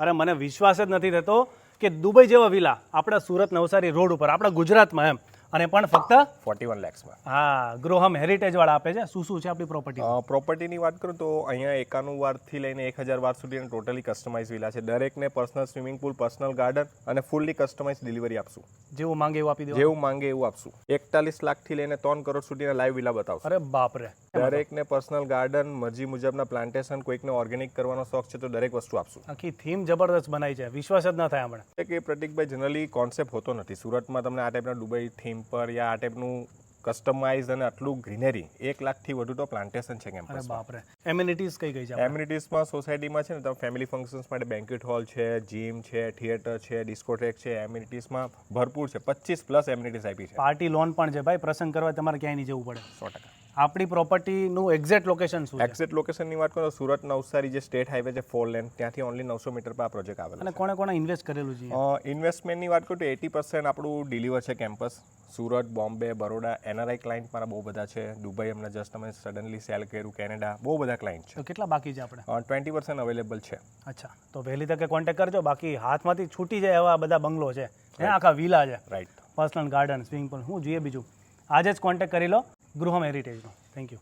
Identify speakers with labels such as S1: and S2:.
S1: અરે મને વિશ્વાસ જ નથી થતો કે દુબઈ જેવા વિલા આપણા સુરત નવસારી રોડ ઉપર આપણા ગુજરાતમાં એમ અને પણ ફક્ત
S2: 41 lakhsમાં.
S1: હા ગૃહમ હેરિટેજ વાળા આપે છે. શું છે આપણી પ્રોપર્ટી?
S2: પ્રોપર્ટીની વાત કરું તો અહીંયા 91 વારથી લઈને 1000 વાર સુધીના ટોટલી કસ્ટમાઇઝ વિલા છે. દરેકને personal swimming pool, personal garden અને ફૂલ્લી કસ્ટમાઇઝ ડિલિવરી આપશું.
S1: જેવું માંગે એવું આપી દેવું?
S2: જેવું માંગે એવું આપશું. 41 લાખથી લઈને 3 કરોડ સુધીના લાઈવ વિલા બતાવશું.
S1: અરે બાપ રે.
S2: દરેકને પર્સનલ ગાર્ડન, મરજી મુજબના પ્લાન્ટેશન, કોઈકને ઓર્ગેનિક કરવાનો શોખ છે તો દરેક વસ્તુ આપશું.
S1: આખી થીમ જબરદસ્ત બનાવી છે, વિશ્વાસ જ ન થાય આપણે.
S2: કે પ્રતિકભાઈ જનરલી કોન્સેપ્ટ હોતો નથી સુરતમાં. તમને આ ટાઈપના દુબઈ થીમ પર યા આ ટાઈપનું કસ્ટમાઇઝ અને આટલું ગ્રીનરી 1 લાખથી વધુ તો પ્લાન્ટેશન છે
S1: અરે
S2: કેમ્પસમાં.
S1: બાપ રે. એમ્યુનિટીઝ કઈ કઈ છે?
S2: એમ્યુનિટીઝમાં સોસાયટીમાં છે ને તમે ફેમિલી ફંક્શન્સ માટે બેન્ક્વેટ હોલ છે, જીમ છે, થિયેટર છે, ડિસ્કોટેક છે. એમ્યુનિટીઝમાં ભરપૂર છે. 25+ એમ્યુનિટીઝ આપી છે.
S1: પાર્ટી લોન પણ છે ભાઈ. પ્રસંગ કરવા તમારે ક્યાંય નહીં જવું પડે.
S2: 100%.
S1: આપણી પ્રોપર્ટીનું એક્ઝેક્ટ લોકેશન શું છે?
S2: એક્ઝેક્ટ લોકેશનની વાત કરો સુરત નવસારી જે સ્ટેટ હાઈવે છે 4 લેન, ત્યાંથી ઓનલી 900 મીટર પર આ પ્રોજેક્ટ આવેલો
S1: અને
S2: છે.
S1: કોણે કોણે ઇન્વેસ્ટ કરેલું છે?
S2: ઇન્વેસ્ટમેન્ટની વાત કરું તો 80% આપણું ડિલિવર છે campus. Surat, Bombay, Baroda, NRI client મારા બહુ બધા છે. દુબઈ અમને જસ્ટ અમે સડનલી સેલ કર્યું. કેનેડા બહુ બધા ક્લાયન્ટ છે.
S1: તો કેટલા બાકી છે આપણે?
S2: 20% અવેલેબલ છે.
S1: અચ્છા, તો વહેલી તકે કોન્ટેક્ટ કરજો. બાકી હાથમાંથી છૂટી જાય એવા બધા બંગલો છે, આખા વિલા છે,
S2: right.
S1: Personal garden, swimming pool, હું જોઈએ બીજું આજે જ કોન્ટેક્ટ કરી લો ગૃહમ હેરિટેજનો. Thank you.